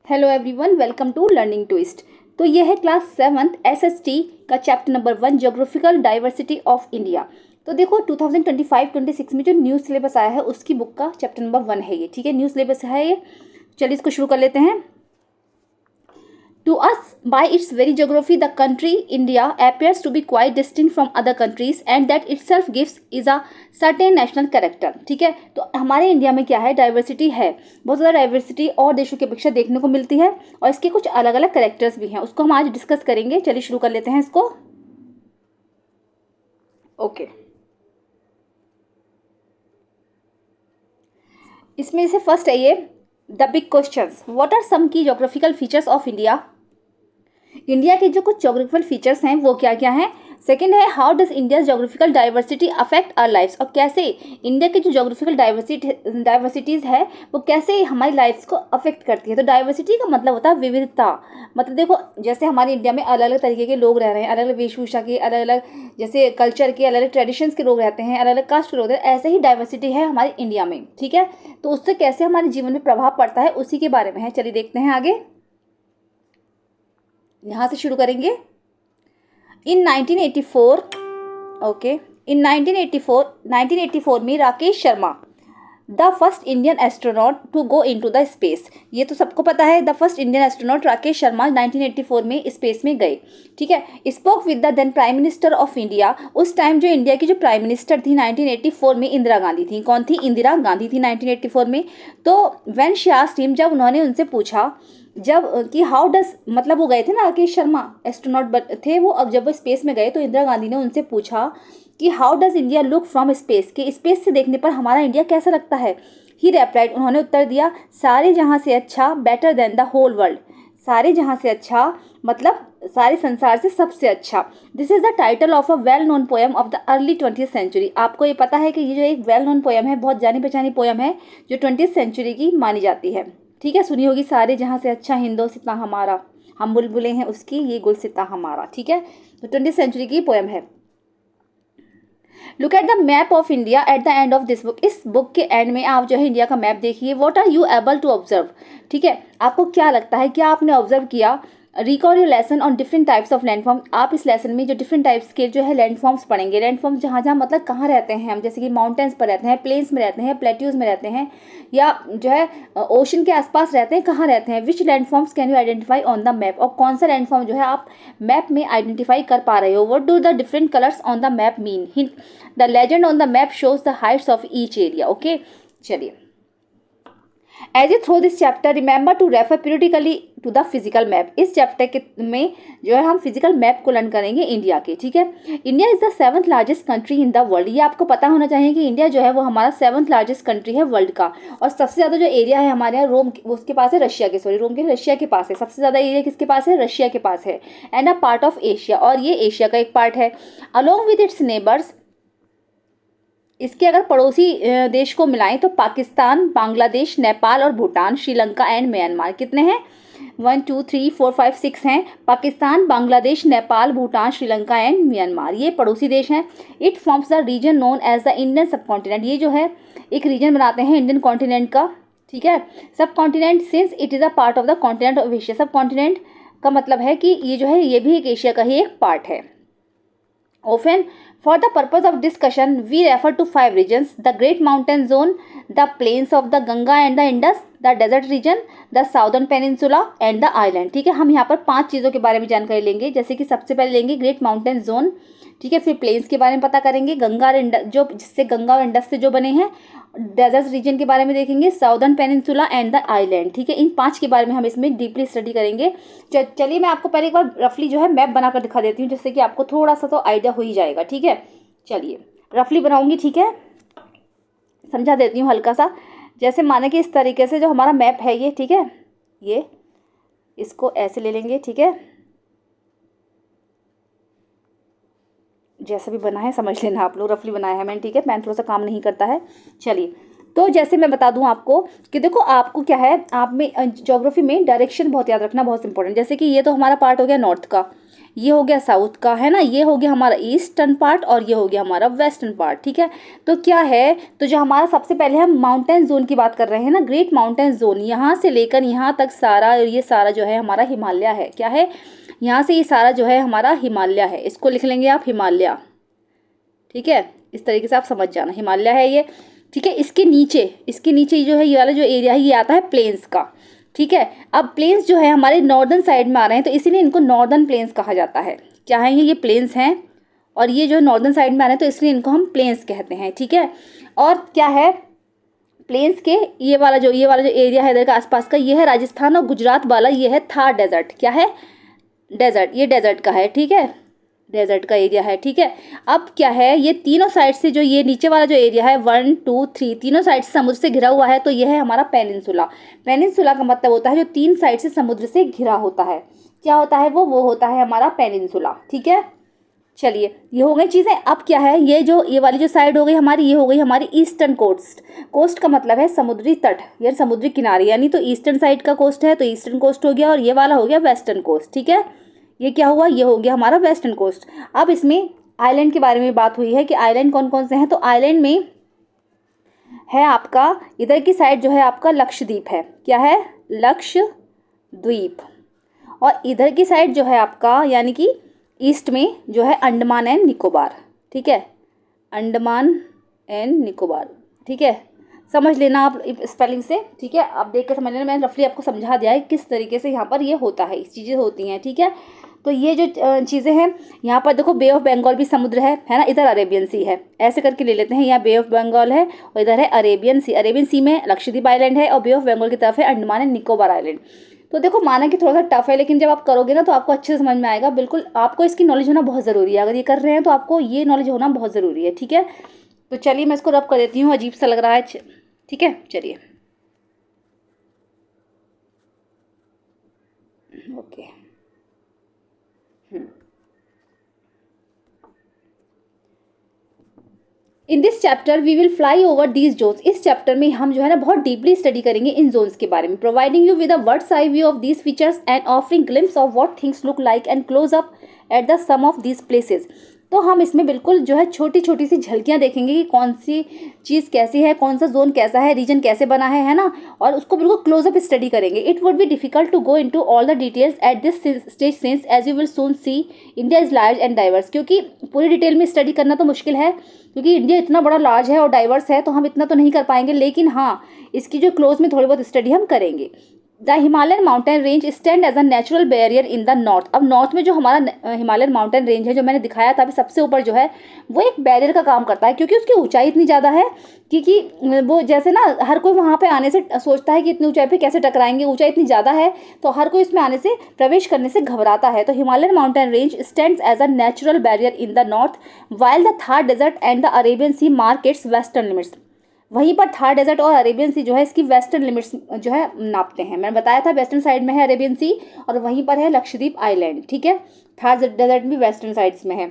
Hello everyone, welcome to learning twist. तो ये है क्लास 7th एसएसटी का chapter number 1 geographical diversity of India. तो देखो 2025-26 में जो न्यू सिलेबस आया है उसकी बुक का चैप्टर नंबर 1 है ये। ठीक है, न्यू सिलेबस है ये। चलिए इसको शुरू कर लेते हैं। To us, by its very geography, the country India appears to be quite distinct from other countries, and that itself gives is a certain national character। ठीक है, तो हमारे इंडिया में क्या है, डाइवर्सिटी है, बहुत ज़्यादा डाइवर्सिटी और देशों की अपेक्षा देखने को मिलती है, और इसके कुछ अलग अलग करेक्टर्स भी हैं, उसको हम आज डिस्कस करेंगे। चलिए शुरू कर लेते हैं इसको। ओके, इसमें से फर्स्ट है ये the big questions. What are some key geographical features of India. India के जो कुछ जोग्राफिकल फीचर्स हैं वो क्या क्या हैं। सेकंड है how does India geographical diversity affect our lifes, और कैसे इंडिया की जो जोग्राफिकल डाइवर्सिटीज़ है वो कैसे हमारी लाइफ्स को अफेक्ट करती है। तो डाइवर्सिटी का मतलब होता है विविधता। मतलब देखो, जैसे हमारे इंडिया में अलग अलग तरीके के लोग रह रहे हैं, अलग अलग वेशभूषा के, अलग अलग जैसे कल्चर के, अलग अलग ट्रेडिशंस के लोग रहते हैं, अलग अलग कास्ट के लोग रहते हैं, ऐसे ही डाइवर्सिटी है हमारे इंडिया में। ठीक है, तो उससे कैसे हमारे जीवन में प्रभाव पड़ता है उसी के बारे में है। चलिए देखते हैं आगे, यहाँ से शुरू करेंगे। इन 1984 इन 1984 में Rakesh Sharma the first Indian astronaut to go into the space. ये तो सबको पता है, the first Indian astronaut Rakesh Sharma 1984 में स्पेस में गए। ठीक है, spoke with the then prime minister of India. उस टाइम जो इंडिया की जो प्राइम मिनिस्टर थी 1984 में, इंदिरा गांधी थी। कौन थी? इंदिरा गांधी थी 1984 में। तो व्हेन शी आस्क्ड हिम, जब उन्होंने उनसे पूछा, जब कि हाउ डज, मतलब वो गए थे ना, राकेश शर्मा एस्ट्रोनॉट थे वो, अब जब वो स्पेस में गए तो इंदिरा गांधी ने उनसे पूछा कि how does India look from space, कि स्पेस से देखने पर हमारा इंडिया कैसा लगता है। ही रेप्लाइड, उन्होंने उत्तर दिया, सारे जहाँ से अच्छा, better than the whole world. सारे जहाँ से अच्छा मतलब सारे संसार से सबसे अच्छा। This is the title of a well known poem of the early 20th century. आपको ये पता है कि ये जो एक वेल नोन पोएम है, बहुत जानी पहचानी पोएम है, जो 20th सेंचुरी की मानी जाती है। ठीक है, सुनी होगी, सारे जहाँ से अच्छा हिंदोस्तां हमारा, हम बुलबुलें हैं उसकी, ये गुलसिता हमारा। ठीक है, तो 20th सेंचुरी की पोएम है। Look at the map of India at the end of this book. इस बुक के एंड में आप जो है इंडिया का मैप देखिए। What are you able to observe. ठीक है, आपको क्या लगता है, क्या आपने ऑब्जर्व किया। Recall your lesson on different types of landform. आप इस लेसन में जो डिफरेंट टाइप्स के जो है लैंडफॉर्म्स पढ़ेंगे। लैंडफॉर्म्स जहाँ जहाँ मतलब कहाँ रहते हैं हम, जैसे कि माउंटेन्स पर रहते हैं, प्लेन्स में रहते हैं, प्लेट्यूज में रहते हैं, या जो है ओशन के आसपास रहते हैं, कहाँ रहते हैं। Which landforms can you identify on the map, और कौन सा लैंडफॉर्म जो है आप मैप में आइडेंटिफाई कर पा रहे हो। What do the different colours on the map mean. Hint, the legend on the map shows the heights of each area. Okay, चलिए, as a through this chapter remember to refer periodically to the physical map. इस chapter के में जो है हम physical map को learn करेंगे India के। ठीक है, India is the 7th largest country in the world. ये आपको पता होना चाहिए कि इंडिया जो है वो हमारा 7th लार्जेस्ट कंट्री है वर्ल्ड का, और सबसे ज़्यादा जो एरिया है हमारे यहाँ रोम उसके पास है, रशिया के, सॉरी रोम के, रशिया के पास है। सबसे ज़्यादा एरिया किसके पास है? रशिया के पास है। And a part of Asia, और ये एशिया का एक पार्ट है। अलोंग विद इट्स नेबर्स, इसके अगर पड़ोसी देश को मिलाएं तो पाकिस्तान, बांग्लादेश, नेपाल और भूटान, श्रीलंका एंड म्यांमार। कितने हैं? 1 2 3 4 5 6 हैं। पाकिस्तान, बांग्लादेश, नेपाल, भूटान, श्रीलंका एंड म्यांमार, ये पड़ोसी देश हैं। It forms the region known as the Indian subcontinent. ये जो है एक रीजन बनाते हैं इंडियन कॉन्टिनेंट का। ठीक है, सब continent since it is a part of the continent of Asia. सब कॉन्टिनेंट का मतलब है कि ये जो है ये भी एक एशिया का ही एक पार्ट है। Often, for the purpose of discussion, we refer to 5 regions: the Great Mountain Zone, the plains of the Ganga and the Indus, the desert region, the Southern Peninsula and the island। ठीक है, हम यहाँ पर 5 चीज़ों के बारे में जानकारी लेंगे। जैसे कि सबसे पहले लेंगे ग्रेट माउंटेन जोन। ठीक है, फिर प्लेन्स के बारे में पता करेंगे, गंगा और इंडस, जो जिससे गंगा और इंडस से जो बने हैं। डेजर्ट रीजन के बारे में देखेंगे, southern peninsula and the island. ठीक है, इन 5 के बारे में हम इसमें डीपली स्टडी करेंगे। चलिए मैं आपको पहले एक बार रफली जो है मैप बनाकर दिखा देती हूँ, जिससे कि आपको थोड़ा सा तो आइडिया हो ही जाएगा। ठीक है, चलिए रफली बनाऊंगी। ठीक है, समझा देती हूँ हल्का सा। जैसे माने कि इस तरीके से जो हमारा मैप है ये, ठीक है, ये इसको ऐसे ले लेंगे। ठीक है, जैसा भी बना है समझ लेना आप लोग, रफली बनाया है मैंने। ठीक है, पेन थोड़ा सा काम नहीं करता है। चलिए, तो जैसे मैं बता दूं आपको कि देखो, आपको क्या है, आप में ज्योग्राफी में डायरेक्शन बहुत याद रखना बहुत इंपॉर्टेंट। जैसे कि ये तो हमारा पार्ट हो गया नॉर्थ का, ये हो गया साउथ का, है ना, ये हो गया हमारा ईस्टर्न पार्ट और ये हो गया हमारा वेस्टर्न पार्ट, ठीक है। तो क्या है, तो जो हमारा सबसे पहले हम माउंटेन जोन की बात कर रहे हैं ना, ग्रेट माउंटेन जोन, यहाँ से लेकर यहाँ तक सारा, ये सारा जो है हमारा हिमालय है। क्या है, यहाँ से ये सारा जो है हमारा हिमालय है, इसको लिख लेंगे आप हिमालय, ठीक है। इस तरीके से आप समझ जाना, हिमालय है ये, ठीक है। इसके नीचे जो है ये वाला जो एरिया है ये आता है प्लेन्स का, ठीक है। अब प्लेन्स जो है हमारे नॉर्दर्न साइड में आ रहे हैं, तो इसीलिए इनको नॉर्दर्न प्लेन्स कहा जाता है। क्या है ये प्लेन्स हैं, और ये जो नॉर्दर्न साइड में आ रहे हैं तो इसलिए इनको हम प्लेन्स कहते हैं, ठीक है। और क्या है, प्लेन्स के ये वाला जो एरिया है इधर का आसपास का, ये है राजस्थान और गुजरात वाला, ये है थार डेजर्ट। क्या है, डेजर्ट, ये डेजर्ट का है, ठीक है, डेजर्ट का एरिया है, ठीक है। अब क्या है, ये तीनों साइड से जो ये नीचे वाला जो एरिया है 1 2 3 तीनों साइड से समुद्र से घिरा हुआ है, तो ये है हमारा पेनिनसुला। पेनिनसुला का मतलब होता है जो 3 साइड से समुद्र से घिरा होता है। क्या होता है वो होता है हमारा पेनिनसुला, ठीक है। चलिए, ये हो गई चीज़ें। अब क्या है, ये वाली जो साइड हो गई हमारी, ये हो गई हमारी ईस्टर्न कोस्ट। कोस्ट का मतलब है समुद्री तट या समुद्री किनारे, यानी तो ईस्टर्न साइड का कोस्ट है तो ईस्टर्न कोस्ट हो गया, और ये वाला हो गया वेस्टर्न कोस्ट, ठीक है। ये क्या हुआ, ये हो गया हमारा वेस्टर्न कोस्ट। अब इसमें आइलैंड के बारे में बात हुई है कि आइलैंड कौन कौन से हैं, तो आइलैंड में है आपका इधर की साइड जो है आपका लक्षद्वीप है। क्या है, लक्षद्वीप। और इधर की साइड जो है आपका यानी कि ईस्ट में जो है अंडमान एंड निकोबार, ठीक है, अंडमान एंड निकोबार, ठीक है। समझ लेना आप स्पेलिंग से, ठीक है। आप देख कर समझ लेना, मैंने रफली आपको समझा दिया है किस तरीके से यहाँ पर ये होता है, इस चीज़ें होती हैं, ठीक है। तो ये जो चीज़ें हैं यहाँ पर देखो, बे ऑफ बंगाल भी समुद्र है ना, इधर अरेबियन सी है, ऐसे करके ले लेते हैं। यहाँ बे ऑफ बंगाल है और इधर है अरेबियन सी। अरेबियन सी में लक्षद्वीप आइलैंड है और बे ऑफ बंगाल की तरफ है अंडमान एंड निकोबार आइलैंड। तो देखो, माना कि थोड़ा सा टफ है, लेकिन जब आप करोगे ना तो आपको अच्छे से समझ में आएगा। बिल्कुल आपको इसकी नॉलेज होना बहुत ज़रूरी है, अगर ये कर रहे हैं तो आपको ये नॉलेज होना बहुत ज़रूरी है, ठीक है। तो चलिए मैं इसको रब कर देती हूँ, अजीब सा लग रहा है, ठीक है। चलिए, okay. In this chapter we will fly over these zones. इस चैप्टर में हम जो है ना बहुत डीपली स्टडी करेंगे इन जोन्स के बारे में, providing you with a bird's eye view of these features and offering glimpse of what things look like and close up at the some of these places. तो हम इसमें बिल्कुल जो है छोटी छोटी सी झलकियाँ देखेंगे कि कौन सी चीज़ कैसी है, कौन सा जोन कैसा है, रीजन कैसे बना है ना, और उसको बिल्कुल क्लोजअप स्टडी करेंगे। It would be difficult to go into all the details at this stage since as you will soon see India is large and diverse. क्योंकि पूरी डिटेल में स्टडी करना तो मुश्किल है, क्योंकि इंडिया इतना बड़ा लार्ज है और डाइवर्स है, तो हम इतना तो नहीं कर पाएंगे, लेकिन हाँ इसकी जो क्लोज में थोड़ी बहुत स्टडी हम करेंगे। The Himalayan mountain range stand as a natural barrier in the north. अब नॉर्थ में जो हमारा हिमालयन माउंटेन रेंज है जो मैंने दिखाया था अभी सबसे ऊपर जो है, वो एक बैरियर का काम करता है, क्योंकि उसकी ऊंचाई इतनी ज़्यादा है क्योंकि वो जैसे ना हर कोई वहाँ पे आने से सोचता है कि इतनी ऊंचाई पे कैसे टकराएंगे, ऊंचाई इतनी ज़्यादा है तो हर कोई इसमें आने से, प्रवेश करने से घबराता है। तो Himalayan mountain range stands as a natural barrier in the north while the Thar desert and the Arabian sea mark its western limits. वहीं पर थार डेजर्ट और अरेबियन सी जो है इसकी वेस्टर्न लिमिट्स जो है नापते हैं। मैंने बताया था वेस्टर्न साइड में है अरेबियन सी और वहीं पर है लक्षद्वीप आइलैंड, ठीक है। थार डेजर्ट भी वेस्टर्न साइड्स में है।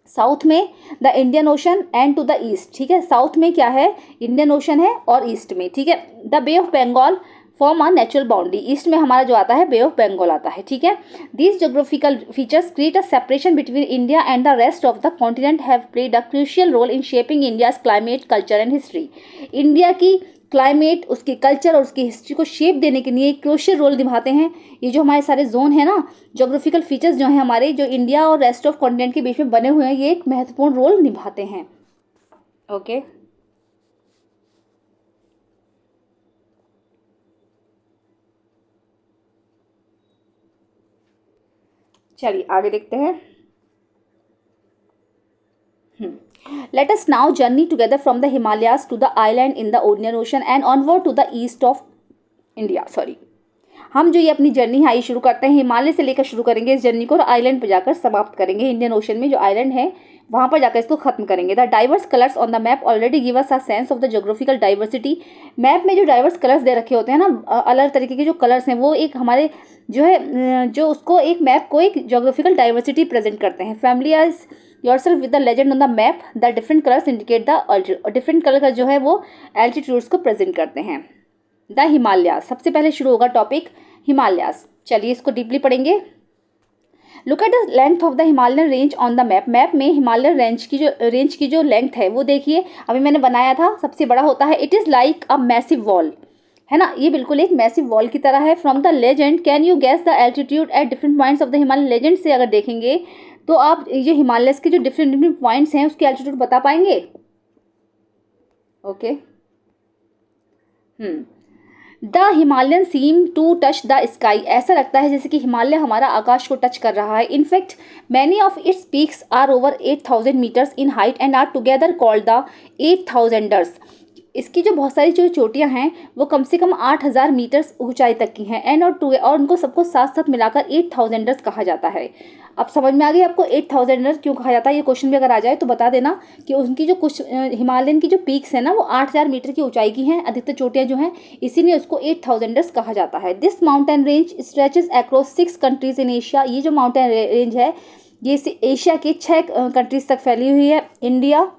साउथ में the Indian ocean and to the east, ठीक है। साउथ में क्या है, इंडियन ओशन है और ईस्ट में, ठीक है। The bay of Bengal form a natural boundary. East में हमारा जो आता है बे ऑफ बंगाल आता है, ठीक है। These geographical features create a separation between India and the rest of the continent have played a crucial role in shaping India's climate, culture and history. India की क्लाइमेट, उसके कल्चर और उसकी हिस्ट्री को shape देने के लिए crucial role निभाते हैं। ये जो हमारे सारे जोन है ना, जोग्राफिकल फीचर्स जो हैं हमारे, जो इंडिया और रेस्ट ऑफ कॉन्टिनेंट के बीच में बने हुए हैं, ये एक महत्वपूर्ण रोल निभाते हैं। ओके चलिए आगे देखते हैं। Let us now journey together from the Himalayas to the island in the Indian Ocean and onward to the east of India. हम जो ये अपनी जर्नी है ये शुरू करते हैं, हिमालय से लेकर शुरू करेंगे इस जर्नी को और आइलैंड पर जाकर समाप्त करेंगे। इंडियन ओशन में जो आइलैंड है वहाँ पर जाकर इसको खत्म करेंगे। The diverse colours on the map already give us a sense of the geographical diversity. Map में जो डाइवर्स कलर्स दे रखे होते हैं ना, अलग तरीके के जो कलर्स हैं, वो एक हमारे जो है जो उसको एक मैप को एक जोग्राफिकल डाइवर्सिटी प्रेजेंट करते हैं। Familiars yourself with the legend on the map, the different colours indicate the different colour का जो है वो एल्टीट्यूड्स को प्रेजेंट करते हैं। द हिमालयास, सबसे पहले शुरू होगा टॉपिक हिमालयास। चलिए इसको डीपली पढ़ेंगे। Look at the length of the Himalayan range on the map. Map में हिमालयन रेंज की जो लेंथ है वो देखिए, अभी मैंने बनाया था, सबसे बड़ा होता है। It is like a massive wall, है ना, ये बिल्कुल एक मैसिव वॉल की तरह है। From the legend can you guess the altitude at different points of the Himalaya. Legend से अगर देखेंगे तो आप ये हिमालय के जो डिफरेंट डिफरेंट पॉइंट्स हैं उसकी एल्टीट्यूड बता पाएंगे? Okay. The Himalayan seem to touch the sky. ऐसा लगता है जैसे कि हिमालय हमारा आकाश को टच कर रहा है। In fact many of its peaks are over 8000 metres in height and are together called the 8000ers। इसकी जो बहुत सारी जो चोटियां हैं वो कम से कम 8000 मीटर्स ऊंचाई तक की हैं। एंड और उनको सबको साथ साथ मिलाकर 8000ers कहा जाता है। अब समझ में आ गई आपको 8000ers क्यों कहा जाता है? ये क्वेश्चन भी अगर आ जाए तो बता देना कि उनकी जो कुछ हिमालयन की जो पीक्स है ना वो 8000 मीटर की ऊंचाई की हैं, अधिकतर चोटियां जो हैं, इसीलिए उसको 8000ers कहा जाता है। This mountain range stretches across 6 countries in Asia. ये जो माउंटेन रेंज है ये एशिया के 6 कंट्रीज तक फैली हुई है। India,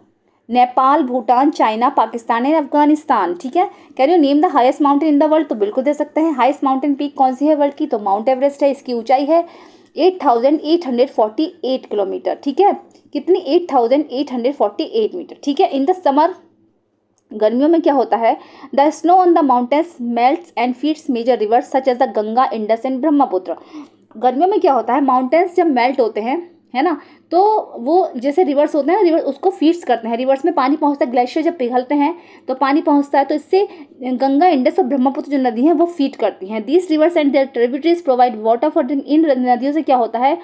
Nepal, Bhutan, China, Pakistan and Afghanistan. ठीक है। Can you name the highest mountain in the world? तो बिल्कुल दे सकते हैं। हाईएस्ट माउंटेन पीक कौन सी है वर्ल्ड की? तो माउंट एवरेस्ट है। इसकी ऊंचाई है 8848 किलोमीटर। ठीक है, कितनी? 8848 मीटर। ठीक है। इन द समर, गर्मियों में क्या होता है? The snow on the mountains melts and feeds major rivers such as the Ganga, Indus and Brahmaputra. गर्मियों में क्या होता है? माउंटेन्स जब मेल्ट होते हैं, है ना, तो वो जैसे रिवर्स होते हैं ना, रिवर्स उसको फीड्स करते हैं। रिवर्स में पानी पहुंचता है, ग्लेशियर जब पिघलते हैं तो पानी पहुंचता है, तो इससे गंगा, इंडस और ब्रह्मपुत्र जो नदी हैं वो फीड करती हैं। These rivers and their tributaries provide water for drink. इन नदियों से क्या होता है?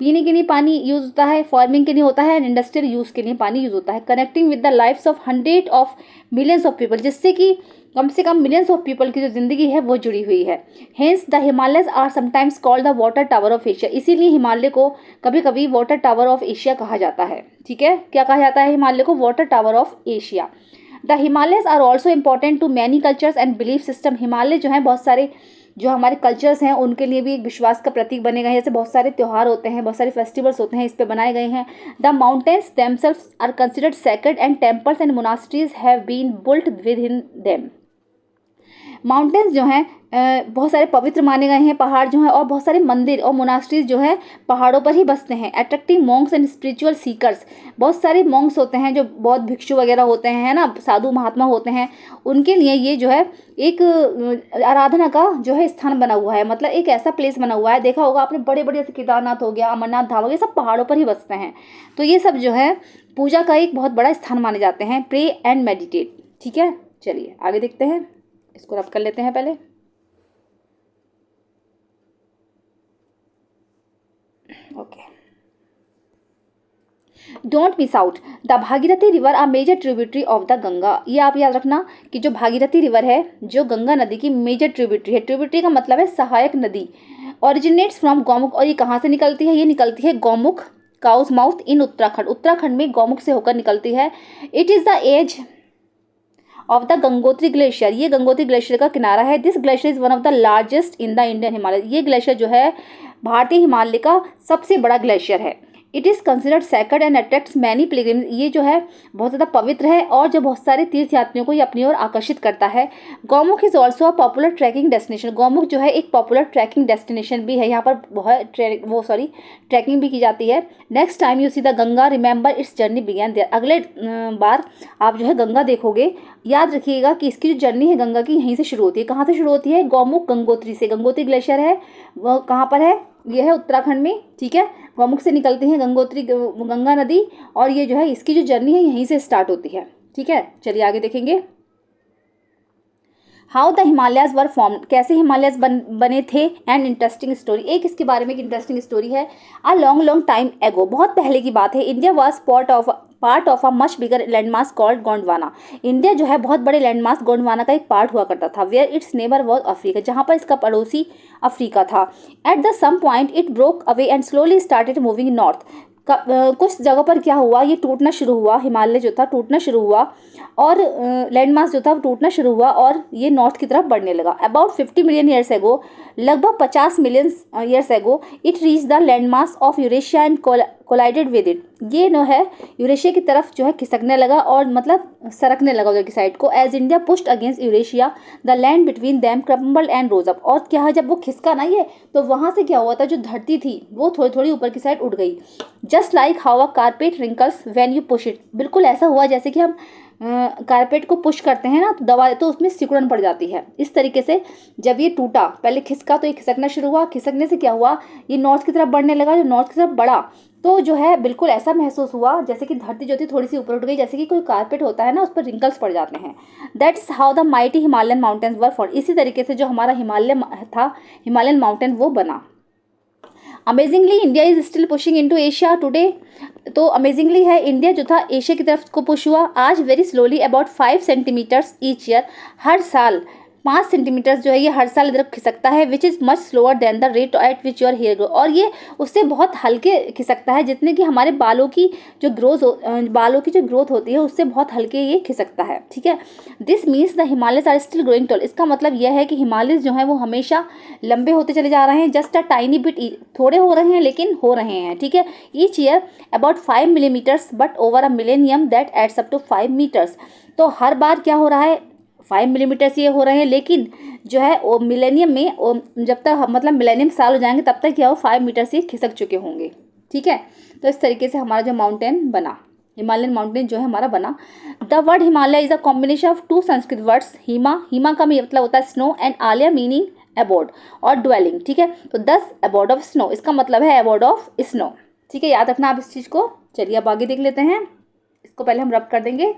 पीने के लिए पानी यूज़ होता है, फार्मिंग के लिए होता है, एंड इंडस्ट्रियल यूज़ के लिए पानी यूज़ होता है। Connecting with the lifes of hundred of millions of people, जिससे कि कम से कम मिलियंस ऑफ पीपल की जो ज़िंदगी है वो जुड़ी हुई है। Hence the Himalayas are sometimes called the water tower of Asia. इसीलिए हिमालय को कभी कभी वाटर टावर ऑफ एशिया कहा जाता है। ठीक है, क्या कहा जाता है हिमालय को? Water tower of Asia. The Himalayas are also important to many cultures and belief system. Himalaya जो है बहुत सारे जो हमारे कल्चर्स हैं उनके लिए भी एक विश्वास का प्रतीक बने गए हैं। जैसे बहुत सारे त्यौहार होते हैं, बहुत सारे फेस्टिवल्स होते हैं, इस पे बनाए गए हैं। The mountains themselves are considered sacred and temples and monasteries have been built within them. Mountains जो हैं बहुत सारे पवित्र माने गए हैं, पहाड़ जो हैं, और बहुत सारे मंदिर और मोनास्ट्रीज जो है पहाड़ों पर ही बसते हैं। Attracting Monks and spiritual seekers. बहुत सारे मॉन्क्स होते हैं जो बौद्ध भिक्षु वगैरह होते हैं, है ना, साधु महात्मा होते हैं, उनके लिए ये जो है एक आराधना का जो है स्थान बना हुआ है। मतलब एक ऐसा प्लेस बना हुआ है, देखा होगा आपने, बड़े बड़े जैसे केदारनाथ हो गया, अमरनाथ धाम हो गया, सब पहाड़ों पर ही बसते हैं। तो ये सब जो है पूजा का एक बहुत बड़ा स्थान माने जाते हैं। Pray and meditate. ठीक है, चलिए आगे देखते हैं, इसको रब कर लेते हैं पहले। Okay, don't miss out the Bhagirathi river a major tributary of the Ganga. ये आप याद रखना कि जो भागीरथी रिवर है जो गंगा नदी की मेजर ट्रिब्यूटरी है। ट्रिब्यूटरी का मतलब है सहायक नदी। Originates from Gaumukh. और ये कहाँ से निकलती है? ये निकलती है Gaumukh, cow's mouth in Uttarakhand. Uttarakhand में गौमुख से होकर निकलती है। It is the edge of the Gangotri glacier. ये गंगोत्री ग्लेशियर का किनारा है। This glacier is one of the largest in the Indian Himalaya. ये ग्लेशियर जो है भारतीय हिमालय का सबसे बड़ा ग्लेशियर है। It is considered sacred and attracts many pilgrims. ये जो है बहुत ज़्यादा पवित्र है और जो बहुत सारे तीर्थयात्रियों को ये अपनी ओर आकर्षित करता है। Gaumukh is also a popular trekking destination. Gaumukh जो है एक पॉपुलर ट्रैकिंग डेस्टिनेशन भी है। यहाँ पर बहुत ट्रैकिंग भी की जाती है। Next time you see the Ganga remember its journey began there. अगले बार आप जो है गंगा देखोगे, याद रखिएगा कि इसकी जो जर्नी है गंगा की यहीं से शुरू होती है। कहाँ से शुरू होती है? गौमुख गंगोत्री से। गंगोत्री ग्लेशियर है वो कहाँ पर है? ये है उत्तराखंड में। ठीक है, गौमुख से निकलती है गंगोत्री गंगा नदी, और ये जो है इसकी जो जर्नी है यहीं से स्टार्ट होती है। ठीक है, चलिए आगे देखेंगे। How the Himalayas were form. कैसे हिमालयाज बने थे? And interesting story. एक इसके बारे में एक इंटरेस्टिंग स्टोरी है। अ लॉन्ग लॉन्ग टाइम एगो, बहुत पहले की बात है, India was part of a much bigger landmass called Gondwana. India जो है बहुत बड़े लैंडमास गोंडवाना का एक पार्ट हुआ करता था। Where its neighbour was Africa, जहाँ पर इसका पड़ोसी अफ्रीका था। At the some point it broke away and slowly started moving north. कुछ जगह पर क्या हुआ, ये टूटना शुरू हुआ, हिमालय जो था टूटना शुरू हुआ, और लैंडमास जो था वो टूटना शुरू हुआ और ये नॉर्थ की तरफ बढ़ने लगा। अबाउट 50 मिलियन ईयर्स एगो, लगभग 50 million years ago, it reach the landmass of Eurasia and collided with it, ये नो है यूरेशिया की तरफ जो है खिसकने लगा और मतलब सरकने लगा उधर की साइड को। As India pushed against Eurasia the land between them crumbled and rose up, और क्या है जब वो खिसका ना ये, तो वहाँ से क्या हुआ था, जो धरती थी वो थोड़ी थोड़ी ऊपर की साइड उठ गई। Just like how a carpet wrinkles when you push it, बिल्कुल ऐसा हुआ जैसे कि हम कारपेट को पुश करते हैं ना तो दबा तो उसमें सिकुड़न पड़ जाती है। इस तरीके से जब ये टूटा, पहले खिसका तो ये खिसकना शुरू हुआ, खिसकने से क्या हुआ, ये नॉर्थ की तरफ बढ़ने लगा। जो नॉर्थ की तरफ बढ़ा तो जो है बिल्कुल ऐसा महसूस हुआ जैसे कि धरती जो थी थोड़ी सी ऊपर उठ गई, जैसे कि कोई कारपेट होता है ना उस पर रिंकल्स पड़ जाते हैं। That's how the mighty Himalayan mountains were form, इसी तरीके से जो हमारा हिमालय था, हिमालयन माउंटेन वो बना। Amazingly India is still pushing into Asia today, तो अमेजिंगली है इंडिया जो था एशिया की तरफ को पुश हुआ आज, very slowly about 5 centimetres each year, हर साल 5 सेंटीमीटर्स जो है ये हर साल इधर खिसकता है, which is much slower than the rate at which your hair grow, और ये उससे बहुत हल्के खिसकता है जितने कि हमारे बालों की जो ग्रोथ होती है उससे बहुत हल्के ये खिसकता है। ठीक है, this means the Himalayas are still growing tall, इसका मतलब यह है कि हिमालय जो है वो हमेशा लंबे होते चले जा रहे हैं, जस्ट अ टाइनी बिट, थोड़े हो रहे हैं लेकिन हो रहे हैं। ठीक है, each year about 5 millimetres but over a millennium that adds up to 5 metres, तो हर बार क्या हो रहा है 5 मिलीमीटर से ये हो रहे हैं, लेकिन जो है वो मिलेनियम में जब तक मतलब मिलेनियम साल हो जाएंगे तब तक क्या हो 5 मीटर से खिसक चुके होंगे। ठीक है, तो इस तरीके से हमारा जो माउंटेन बना, हिमालयन माउंटेन जो है हमारा बना। The word Himalaya is a combination of 2 Sanskrit words, hima, hima का मतलब होता है snow, and alaya meaning abode और ड्वेलिंग। ठीक है, तो 10 अबोर्ड ऑफ स्नो, इसका मतलब है अबोर्ड ऑफ स्नो। ठीक है, याद रखना आप इस चीज़ को। चलिए अब आगे देख लेते हैं, इसको पहले हम रब कर देंगे।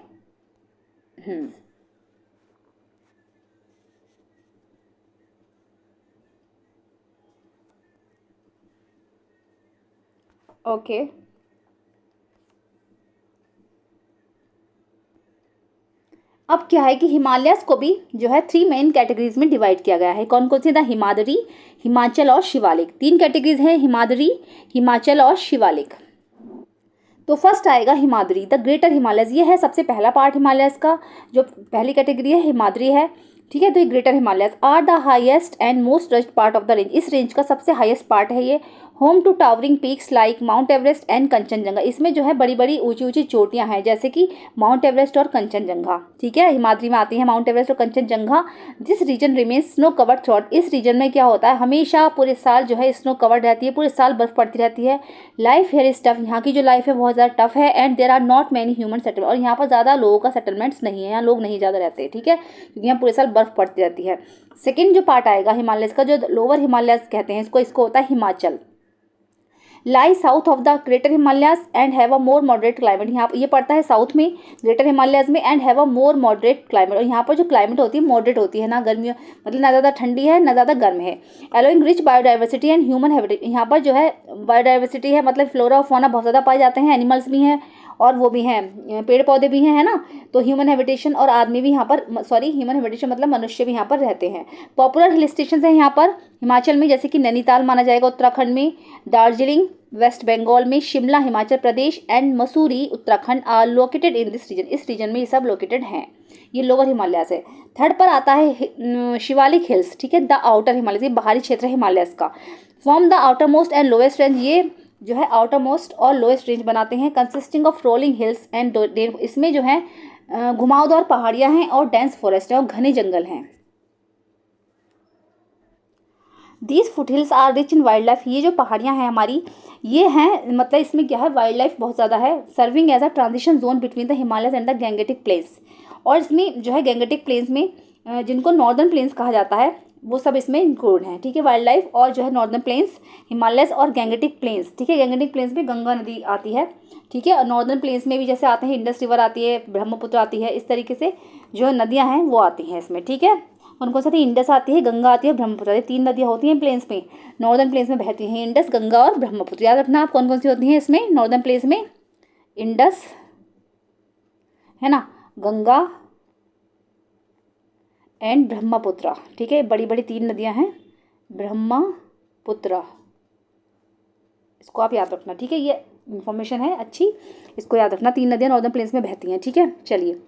ओके, अब क्या है कि हिमालयस को भी जो है 3 मेन कैटेगरीज में डिवाइड किया गया है। कौन कौन सी? द हिमाद्री, हिमाचल और शिवालिक, 3 कैटेगरीज हैं, हिमाद्री, हिमाचल और शिवालिक। तो फर्स्ट आएगा हिमाद्री, द ग्रेटर हिमालयस, ये है सबसे पहला पार्ट हिमालयस का, जो पहली कैटेगरी है हिमाद्री है। ठीक है, तो ये greater Himalayas are the highest and most rust part of the range, इस रेंज का सबसे हाईएस्ट पार्ट है ये। Home to towering peaks like Mount Everest and Kanchenjunga, इसमें जो है बड़ी बड़ी ऊंची ऊंची चोटियां हैं जैसे कि माउंट एवरेस्ट और कंचनजंगा। ठीक है, हिमाद्री में आती है माउंट एवरेस्ट और Kanchenjunga. This region remains snow covered throughout, इस रीजन में क्या होता है हमेशा पूरे साल जो है स्नो कवर्ड रहती है, पूरे साल बर्फ पड़ती रहती है। लाइफ हेयर इज टफ, यहाँ की जो लाइफ है बहुत ज़्यादा टफ है। And there are not many human settlement, और यहाँ पर ज़्यादा लोगों का सेटलमेंट्स नहीं है, यहाँ लोग नहीं ज़्यादा रहते। ठीक है, क्योंकि यहाँ पूरे साल बर्फ पड़ती रहती है। सेकेंड जो पार्ट आएगा हिमालयस का, जो लोअर हिमालयस कहते हैं इसको होता है Himachal. Lie south of the greater Himalayas and have a more moderate climate, यहाँ ये पड़ता है साउथ में ग्रेटर हिमालयस में, and have a more moderate climate, और यहाँ पर जो क्लाइमेट होती है मॉडरेट होती है, ना गर्मी मतलब ना ज़्यादा ठंडी है ना ज़्यादा गर्म है। Allowing rich biodiversity and human habitat, यहाँ पर जो है बायोडाइवर्सिटी है मतलब फ्लोरा और फौना बहुत ज़्यादा पाए जाते हैं, एनिमल्स भी हैं और वो भी हैं पेड़ पौधे भी हैं, है ना। तो ह्यूमन हैबिटेशन और आदमी भी यहाँ पर, सॉरी ह्यूमन हैबिटेशन मतलब मनुष्य भी यहाँ पर रहते हैं। पॉपुलर हिल स्टेशन हैं यहाँ पर हिमाचल में, जैसे कि नैनीताल माना जाएगा उत्तराखंड में, दार्जिलिंग वेस्ट बंगाल में, Shimla Himachal Pradesh and Mussoorie Uttarakhand are located in this region, इस रीजन में ये सब लोकेटेड हैं। ये लोअर हिमालयस है। थर्ड पर आता है शिवालिक हिल्स। ठीक है, द आउटर हिमालयस, ये बाहरी क्षेत्र है हिमालयस का। Form the outer most and lowest range, ये जो है आउटर मोस्ट और लोएस्ट रेंज बनाते हैं। Consisting of rolling hills and, इसमें जो है घुमावदार पहाड़ियाँ हैं और डेंस फॉरेस्ट है और घने जंगल हैं। These foothills are rich in wildlife, ये जो पहाड़ियाँ हैं हमारी ये हैं मतलब इसमें क्या है वाइल्ड लाइफ बहुत ज़्यादा है। Serving as a transition zone between the Himalayas and the Gangetic plains, और इसमें जो है गैंगेटिक प्लेन्स में जिनको नॉर्दर्न प्लेन्स कहा जाता है वो सब इसमें इंक्लूड हैं। ठीक है, वाइल्ड लाइफ और जो है नॉर्दर्न प्लेन्स, हिमालयस और गैंगेटिक प्लेन्स। ठीक है, गैंगेटिक प्लेन्स में गंगा नदी आती है। ठीक है, और नॉर्दर्न प्लेन्स में भी जैसे आते हैं इंडस रिवर आती है, ब्रह्मपुत्र आती है, इस तरीके से जो नदियाँ हैं वो आती हैं इसमें। ठीक है, उनको साथ ही इंडस आती है, गंगा आती है, ब्रह्मपुत्र आती है, 3 नदियाँ होती हैं प्लेन्स में, नॉर्दर्न प्लेन्स में बहती हैं, इंडस, गंगा और ब्रह्मपुत्र। याद रखना आप कौन कौन सी होती हैं इसमें नॉर्दर्न प्लेन्स में, इंडस है ना, गंगा एंड ब्रह्मपुत्र। ठीक है, बड़ी बड़ी 3 नदियाँ हैं, ब्रह्मपुत्र, इसको आप याद रखना। ठीक है, ये इन्फॉर्मेशन है अच्छी, इसको याद रखना, 3 नदियाँ नॉर्दर्न प्लेन्स में बहती हैं। ठीक है, चलिए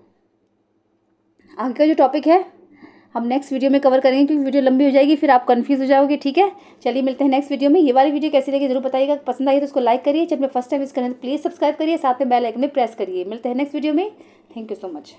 आगे का जो टॉपिक है हम नेक्स्ट वीडियो में कवर करेंगे, क्योंकि वीडियो लंबी हो जाएगी, फिर आप कंफ्यूज हो जाओगे। ठीक है, चलिए मिलते हैं नेक्स्ट वीडियो में। ये वाली वीडियो कैसी लगी जरूर बताइएगा, पसंद आई तो उसको लाइक करिए, चैनल में फर्स्ट टाइम विजिट करें तो प्लीज़ सब्सक्राइब करिए, साथ में बेल आइकन में प्रेस करिए। मिलते हैं नेक्स्ट वीडियो में। Thank you so much.